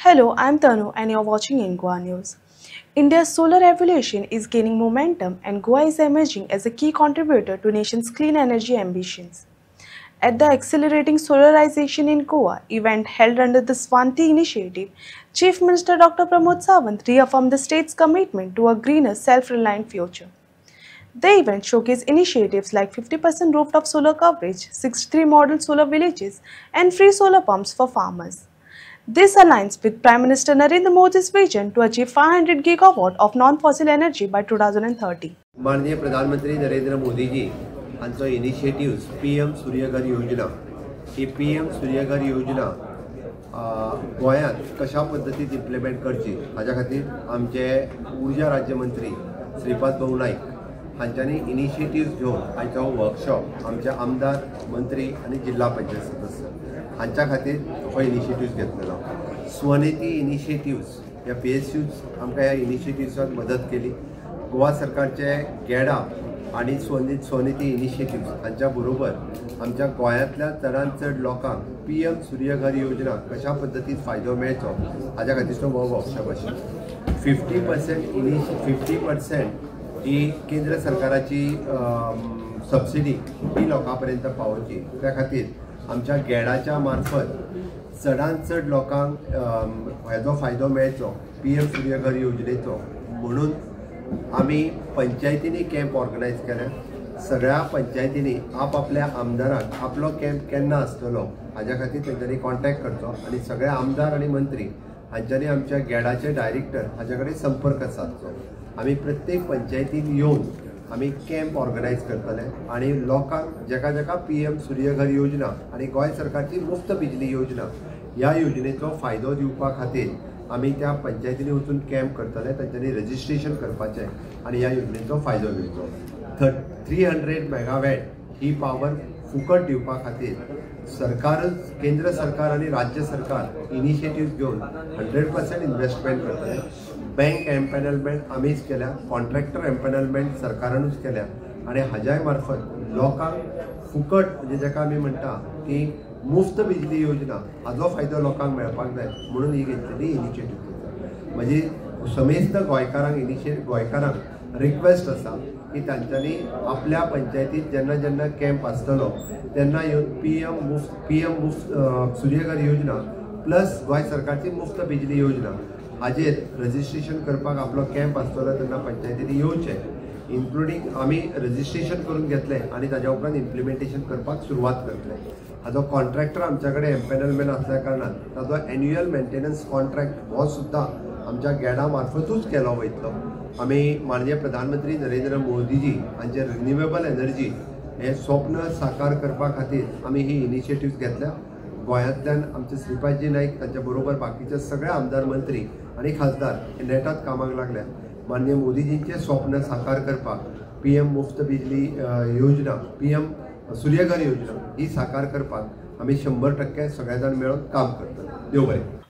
Hello, I'm Tanu and you're watching in Goa News. India's solar revolution is gaining momentum and Goa is emerging as a key contributor to nation's clean energy ambitions. At the Accelerating Solarization in Goa event held under the Swanti initiative, Chief Minister Dr. Pramod Sawant reaffirmed the state's commitment to a greener, self-reliant future. The event showcased initiatives like 50% rooftop solar coverage, 63 model solar villages, and free solar pumps for farmers. This aligns with Prime Minister Narendra Modi's vision to achieve 500 gigawatt of non-fossil energy by 2030. माननीय प्रधानमंत्री नरेंद्र मोदी जी हांचो initiatives PM Surya Ghar योजना ही PM Surya Ghar योजना गोंयांत कशा पद्दतीन implement करची हाच्या खातीर आमचे ऊर्जा राज्यमंत्री श्रीपाद भाऊ नाईक हांच्यांनी इनिशिएटिव्स घेवन आयचो वर्कशॉप आमचे आमदार मंत्री आनी जिल्हा पंचायत सदस्य हांच्या खातीर हो इनिशिएटिव्स घेतलेलो. स्वनिधी इनिशिएटिव्स ह्या PSUज आमकां ह्या इनिशिएटिव्साक मदत केली. गोवा सरकारचे गेडा आणि स्वनिधी इनिशिएटिव्स हांच्या बरोबर आमच्या गोंयांतल्या चडांत चड लोकांक पीएम सूर्यघर योजना कशा पद्दतीन फायदो मेळचो हाच्या खातीरचो हो वर्कशॉप आशिल्लो. 50% ही केंद्र सरकाराची सबसिडी ही लोकां पर्यंत पावोवची त्या खातीर आमच्या गेडाच्या मार्फत चडांत चड लोकांक हेजो फायदो मेळचो पीएम सूर्यघर योजनेचो म्हणून आमी पंचायतींनी कॅम्प ऑर्गनायज केले. सगळ्या पंचायतींनी आपल्या आमदाराक आपलो कॅम्प केन्ना आसतलो हाच्या खातीर तेंच्यांनी कॉन्टॅक्ट करचो आनी सगळे आमदार आनी मंत्री हांच्यांनी आमच्या गेडाचे डायरेक्टर हाचे कडेन संपर्क सादचो. आमी प्रत्येक पंचायतीन येवन आमी कॅम्प ऑर्गनायज करतले आनी लोकांक जेका पीएम सूर्यघर योजना आनी गोंय सरकारची मुफ्त बिजली योजना ह्या योजनेचो फायदो दिवपा खातीर आमी त्या पंचायतींनी वचून कॅम्प करतले. तांच्यांनी रजिस्ट्रेशन करपाचें आनी ह्या योजनेचो फायदो घेवचो. 300 मेगावॅट ही पावर फुकट दिवपा खातीर केंद्र सरकार आनी राज्य सरकार इनिशिएटिव्स घेवन 100% इन्व्हेस्टमेंट करतले. बँक एम्पॅनलमेंट आमीच केल्या, कॉन्ट्रॅक्टर एम्पॅनलमेंट सरकारानूच केल्या आनी हाज्याय मार्फत लोकांक फुकट म्हणजे जेका आमी म्हणटा की मुफ्त बिजली योजना हाजो फायदो लोकांक मेळपाक जाय म्हणून ही घेतलेली इनिशिएटिव्ह. म्हजी समेस्त गोंयकारांक रिक्वेस्ट आसा की तांच्यांनी आपल्या पंचायतीत जेन्ना कॅम्प आसतलो तेन्ना येवन पीएम मुफ्त सूर्यघर योजना प्लस गोंय सरकारची मुफ्त बिजली योजना हाजेर रजिस्ट्रेशन करपाक आपलो कॅम्प आसतलो तेन्ना पंचायतींनी येवचें. इन्क्लुडींग आमी रजिस्ट्रेशन करून घेतलें आनी ताज्या उपरांत इम्प्लिमेंटेशन करपाक सुरवात करतले. हाजो कॉन्ट्रॅक्टर आमच्या कडेन एम्पॅनलमेंट आसल्या कारणान ताजो एन्युअल मेंटेनन्स कॉन्ट्रॅक्ट हो सुद्दां आमच्या गेडा मार्फतूच केलो वयतलो. आमी माननीय प्रधानमंत्री नरेंद्र मोदीजी हांचे रिन्युएबल एनर्जी हे स्वप्न साकार करपा खातीर आमी ही इनिशिएटिव्स घेतल्या. गोंयांतल्यान आमचे श्रीपादजी नाईक तांचे बरोबर बाकीचे सगळे आमदार मंत्री आनी खासदार हे नेटात कामाक लागल्या. माननीय मोदीजींचे स्वप्न साकार करपाक पीएम मुफ्त बिजली योजना पीएम सूर्यघर योजना ही साकार करपाक आमी 100% सगळे जाण मेळून काम करतले. देव बरें.